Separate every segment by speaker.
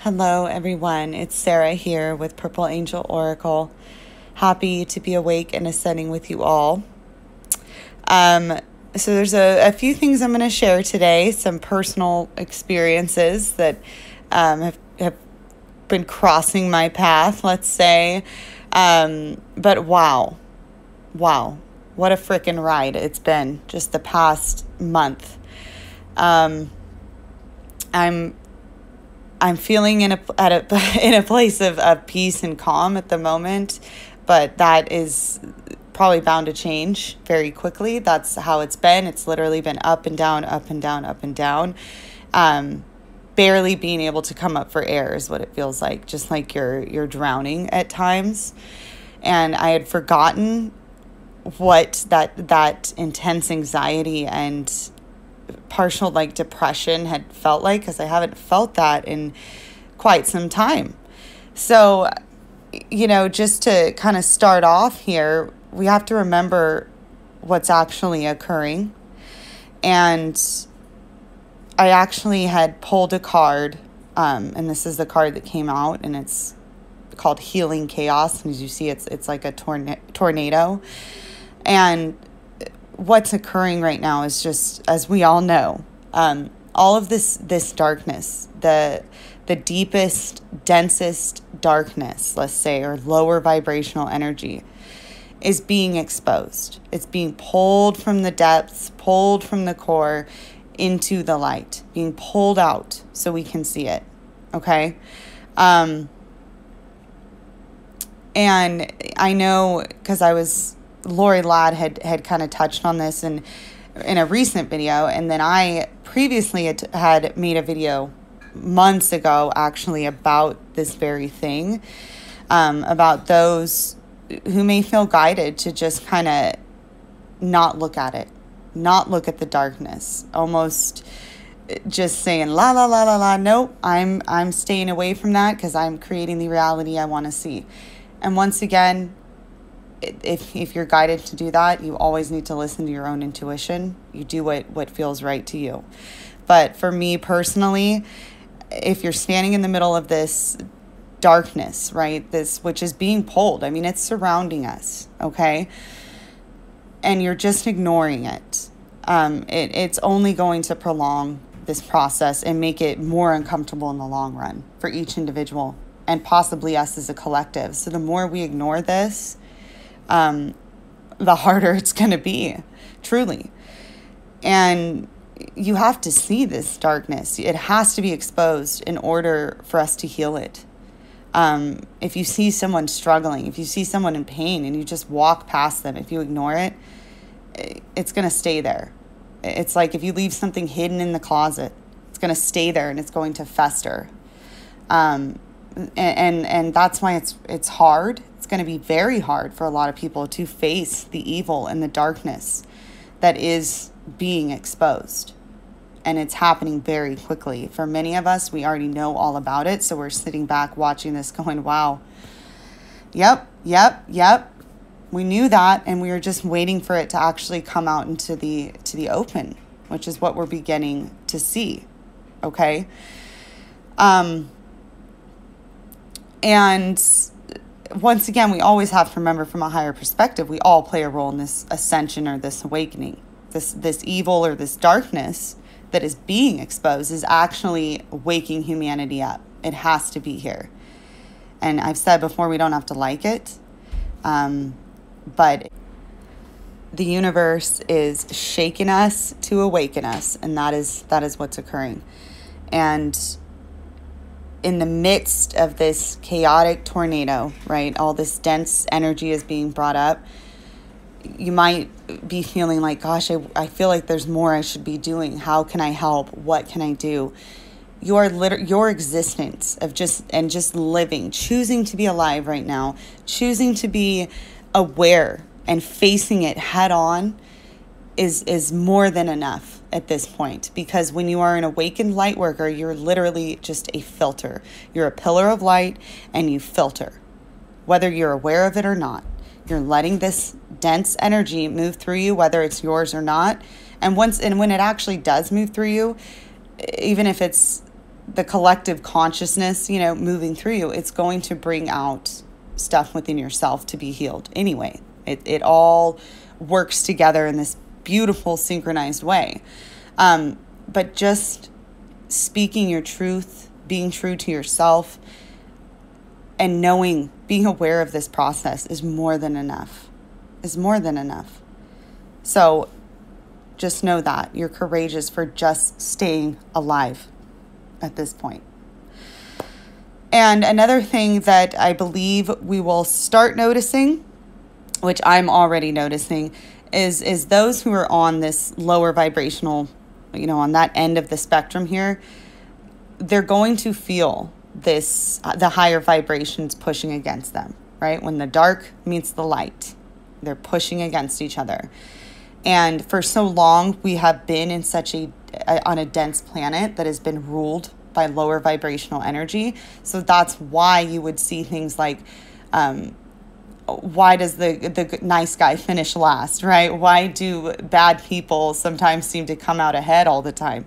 Speaker 1: Hello, everyone. It's Sarah here with Purple Angel Oracle. Happy to be awake and ascending with you all. So there's a few things I'm going to share today, some personal experiences that have been crossing my path, let's say. But wow, what a freaking ride it's been just the past month. I'm feeling in a place of peace and calm at the moment, but that is probably bound to change very quickly. That's how it's been. It's literally been up and down, up and down, up and down. Barely being able to come up for air is what it feels like, just like you're drowning at times. And I had forgotten what that intense anxiety and partial depression had felt like, because I haven't felt that in quite some time. So, just to kind of start off here, we have to remember what's actually occurring. And I actually had pulled a card, and this is the card that came out, and it's called Healing Chaos. And as you see, it's like a tornado. And what's occurring right now is just, as we all know, all of this darkness, the deepest, densest darkness, let's say, or lower vibrational energy, is being exposed. It's being pulled from the depths, pulled from the core into the light, being pulled out so we can see it. Okay? And I know, because Lori Ladd had kind of touched on this in a recent video, and then I previously had made a video months ago actually about this very thing, about those who may feel guided to just kind of not look at it, not look at the darkness, almost just saying la la la la la, nope, I'm staying away from that because I'm creating the reality I want to see. And once again, if you're guided to do that, you always need to listen to your own intuition. You do what feels right to you. But for me personally, if you're standing in the middle of this darkness, right, this which is being pulled, I mean, it's surrounding us, okay, and you're just ignoring it, it's only going to prolong this process and make it more uncomfortable in the long run for each individual and possibly us as a collective. So the more we ignore this, the harder it's going to be, truly. And you have to see this darkness. It has to be exposed in order for us to heal it. If you see someone struggling, if you see someone in pain and you just walk past them, if you ignore it, it's going to stay there. It's like if you leave something hidden in the closet, it's going to stay there and it's going to fester. And that's why it's hard. It's going to be very hard for a lot of people to face the evil and the darkness that is being exposed. And it's happening very quickly. For many of us, we already know all about it. So we're sitting back watching this going, wow, yep. We knew that. And we were just waiting for it to actually come out into the open, which is what we're beginning to see. Okay. And once again, we always have to remember, from a higher perspective, we all play a role in this ascension or this awakening. This evil or this darkness that is being exposed is actually waking humanity up. It has to be here. And I've said before, we don't have to like it. But the universe is shaking us to awaken us. And that is what's occurring. And in the midst of this chaotic tornado, right, all this dense energy is being brought up, you might be feeling like, gosh, I feel like there's more I should be doing. How can I help? What can I do? Your existence of just living, choosing to be alive right now, choosing to be aware and facing it head on is more than enough at this point. Because when you are an awakened light worker, you're literally just a filter. You're a pillar of light and you filter, whether you're aware of it or not. You're letting this dense energy move through you, whether it's yours or not. And when it actually does move through you, even if it's the collective consciousness, you know, moving through you, it's going to bring out stuff within yourself to be healed anyway. It all works together in this beautiful synchronized way. But just speaking your truth, being true to yourself, and knowing, being aware of this process is more than enough. Is more than enough. So just know that you're courageous for just staying alive at this point. And another thing that I believe we will start noticing, which I'm already noticing, is those who are on this lower vibrational, you know, on that end of the spectrum here, they're going to feel this, the higher vibrations pushing against them, right? When the dark meets the light, they're pushing against each other. And for so long, we have been in such on a dense planet that has been ruled by lower vibrational energy. So that's why you would see things like, why does the nice guy finish last, right? Why do bad people sometimes seem to come out ahead all the time?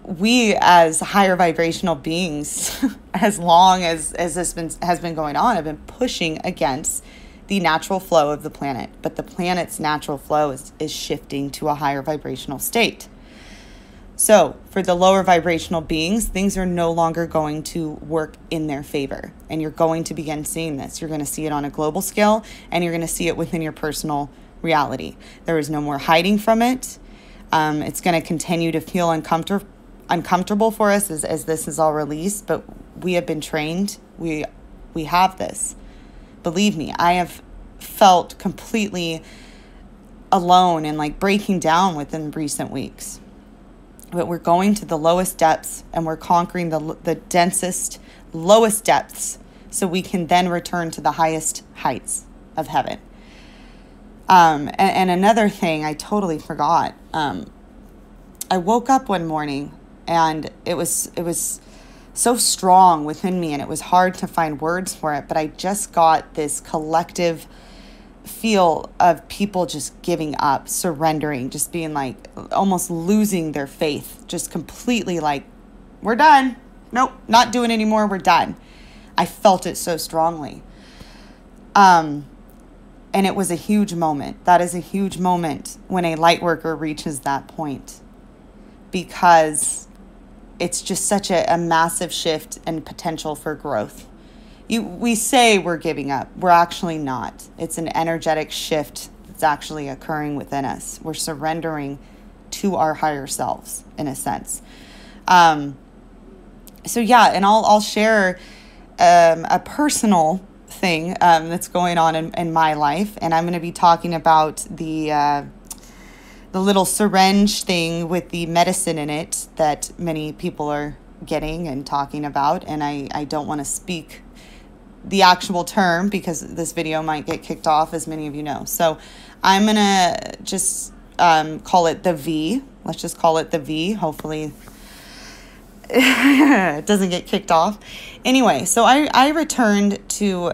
Speaker 1: We as higher vibrational beings, as long as this has been going on, have been pushing against the natural flow of the planet. But the planet's natural flow is shifting to a higher vibrational state. So for the lower vibrational beings, things are no longer going to work in their favor. And you're going to begin seeing this. You're going to see it on a global scale, and you're going to see it within your personal reality. There is no more hiding from it. It's going to continue to feel uncomfortable for us as this is all released, but we have been trained. We have this. Believe me, I have felt completely alone and like breaking down within recent weeks. But we're going to the lowest depths, and we're conquering the densest, lowest depths, so we can then return to the highest heights of heaven. And another thing I totally forgot. I woke up one morning, and it was so strong within me, and it was hard to find words for it, but I just got this collective feel of people just giving up, surrendering, just being like almost losing their faith, just completely like, we're done. Nope, not doing anymore. We're done. I felt it so strongly. And it was a huge moment. That is a huge moment when a light worker reaches that point, because it's just such a massive shift and potential for growth. We say we're giving up. We're actually not. It's an energetic shift that's actually occurring within us. We're surrendering to our higher selves, in a sense. So yeah, and I'll share a personal thing that's going on in my life, and I'm going to be talking about the little syringe thing with the medicine in it that many people are getting and talking about. And I don't want to speak the actual term because this video might get kicked off, as many of you know. So I'm going to just call it the V. Let's just call it the V. Hopefully it doesn't get kicked off. Anyway, so I returned to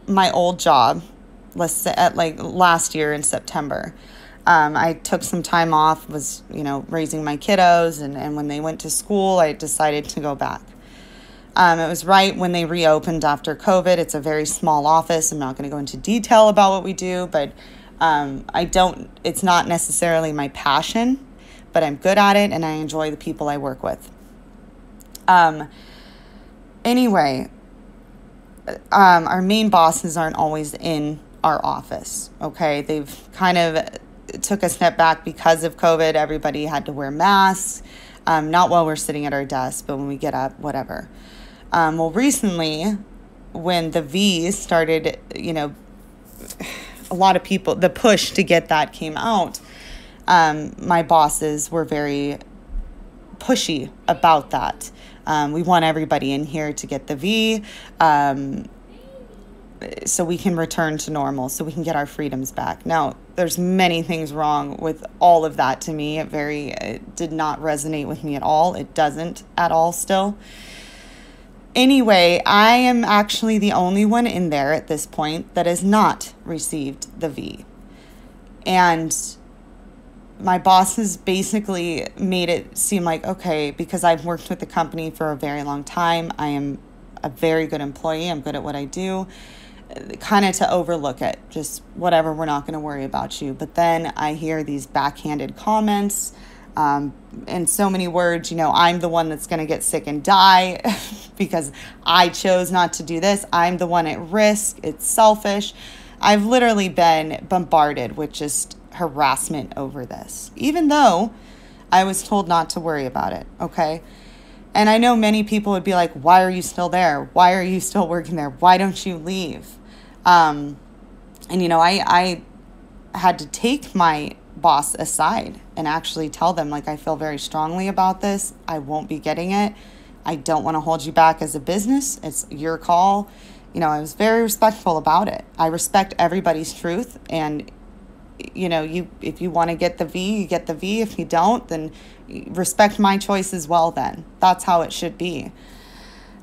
Speaker 1: my old job, let's say at like last year in September. I took some time off, was, raising my kiddos, and when they went to school, I decided to go back. It was right when they reopened after COVID. It's a very small office. I'm not going to go into detail about what we do, but it's not necessarily my passion, but I'm good at it, and I enjoy the people I work with. Anyway, our main bosses aren't always in our office, okay? They've kind of took a step back because of COVID. Everybody had to wear masks, not while we're sitting at our desk, but when we get up, whatever. Well, recently, when the V's started, a lot of people, the push to get that came out, my bosses were very pushy about that. We want everybody in here to get the V, so we can return to normal, so we can get our freedoms back. Now, there's many things wrong with all of that to me. It did not resonate with me at all. It doesn't at all still. Anyway, I am actually the only one in there at this point that has not received the V. And my boss has basically made it seem like, okay, because I've worked with the company for a very long time, I am a very good employee, I'm good at what I do, kind of to overlook it, just whatever, we're not going to worry about you. But then I hear these backhanded comments, in so many words, I'm the one that's going to get sick and die because I chose not to do this. I'm the one at risk. It's selfish. I've literally been bombarded with just harassment over this, even though I was told not to worry about it, okay? And I know many people would be like, why are you still there? Why are you still working there? Why don't you leave? And, I had to take my boss aside and actually tell them, like, I feel very strongly about this. I won't be getting it. I don't want to hold you back as a business. It's your call. I was very respectful about it. I respect everybody's truth. And, if you want to get the V, you get the V. If you don't, then respect my choice as well then. That's how it should be.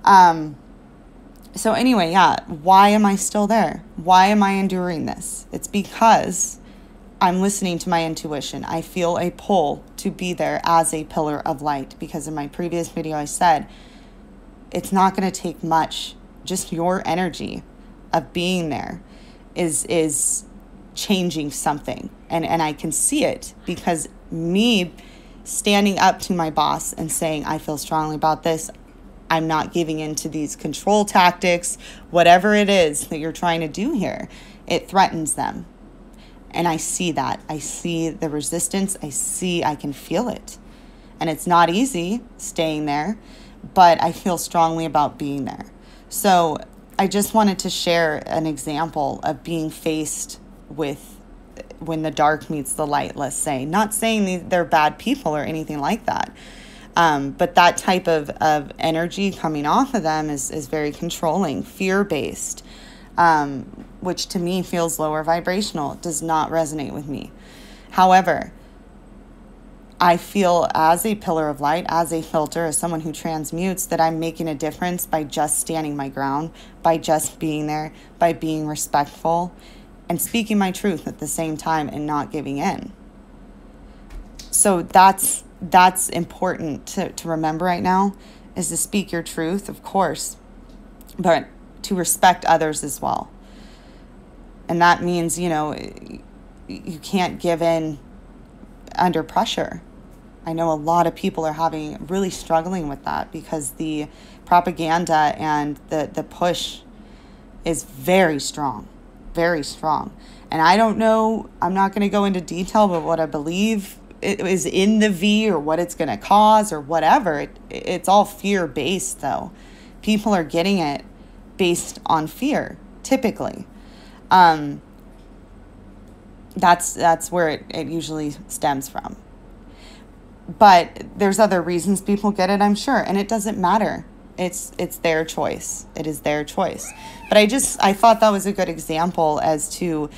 Speaker 1: So anyway, yeah, why am I still there? Why am I enduring this? It's because I'm listening to my intuition. I feel a pull to be there as a pillar of light, because in my previous video I said, it's not going to take much. Just your energy of being there is changing something. And I can see it, because me standing up to my boss and saying, I feel strongly about this, I'm not giving in to these control tactics, whatever it is that you're trying to do here, it threatens them. And I see that. I see the resistance. I can feel it. And it's not easy staying there, but I feel strongly about being there. So I just wanted to share an example of being faced with when the dark meets the light, let's say. Not saying they're bad people or anything like that. But that type of energy coming off of them is very controlling, fear-based, which to me feels lower vibrational. It does not resonate with me. However, I feel as a pillar of light, as a filter, as someone who transmutes, that I'm making a difference by just standing my ground, by just being there, by being respectful and speaking my truth at the same time and not giving in. So that's important to remember right now, is to speak your truth, of course, but to respect others as well. And that means, you can't give in under pressure. I know a lot of people are really struggling with that, because the propaganda and the push is very strong, very strong. And I don't know, I'm not going to go into detail about what I believe it is in the V or what it's going to cause or whatever. It's all fear-based, though. People are getting it based on fear, typically. That's where it usually stems from. But there's other reasons people get it, I'm sure, and it doesn't matter. It's their choice. It is their choice. But I thought that was a good example as to,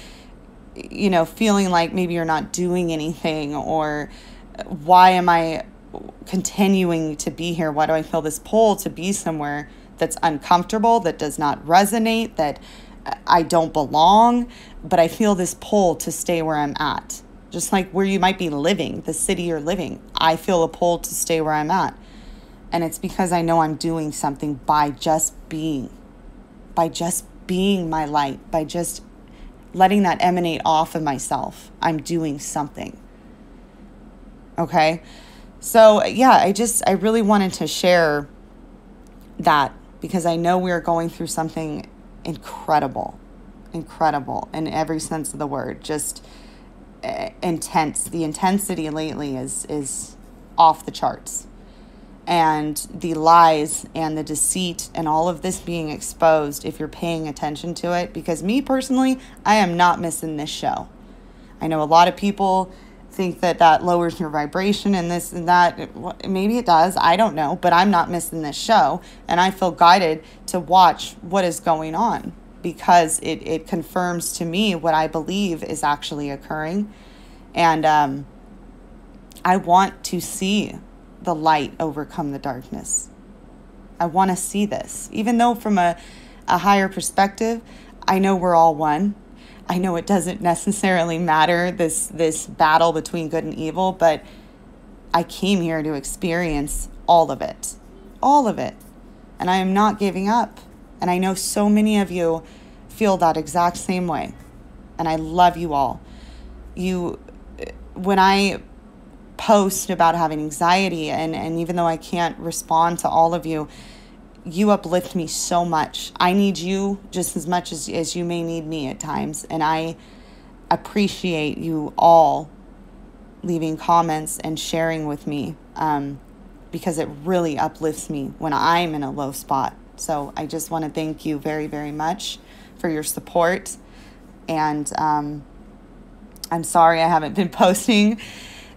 Speaker 1: feeling like maybe you're not doing anything, or why am I continuing to be here? Why do I feel this pull to be somewhere that's uncomfortable, that does not resonate, that I don't belong, but I feel this pull to stay where I'm at. Just like where you might be living, the city you're living, I feel a pull to stay where I'm at. And it's because I know I'm doing something by just being my light, by just letting that emanate off of myself. I'm doing something. Okay? So yeah, I really wanted to share that, because I know we're going through something incredible in every sense of the word. Just intense. The intensity lately is off the charts. And the lies and the deceit and all of this being exposed, if you're paying attention to it, because me personally, I am not missing this show. I know a lot of people think that lowers your vibration and this and that. Maybe it does. I don't know. But I'm not missing this show. And I feel guided to watch what is going on, because it confirms to me what I believe is actually occurring. And I want to see the light overcome the darkness. I want to see this. Even though from a higher perspective, I know we're all one. I know it doesn't necessarily matter, this battle between good and evil, but I came here to experience all of it. All of it. And I am not giving up. And I know so many of you feel that exact same way. And I love you all. When I post about having anxiety, and even though I can't respond to all of you, you uplift me so much. I need you just as much as you may need me at times. And I appreciate you all leaving comments and sharing with me, because it really uplifts me when I'm in a low spot. So I just want to thank you very, very much for your support. And I'm sorry I haven't been posting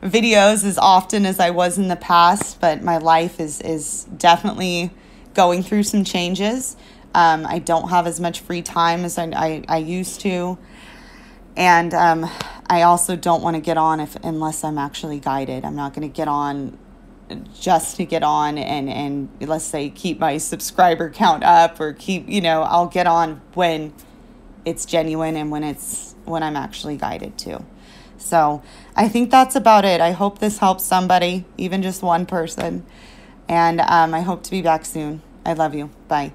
Speaker 1: videos as often as I was in the past, but my life is definitely going through some changes. I don't have as much free time as I used to. And I also don't want to get on unless I'm actually guided. I'm not going to get on just to get on and let's say keep my subscriber count up, or I'll get on when it's genuine and when I'm actually guided to. So I think that's about it. I hope this helps somebody, even just one person. And I hope to be back soon. I love you. Bye.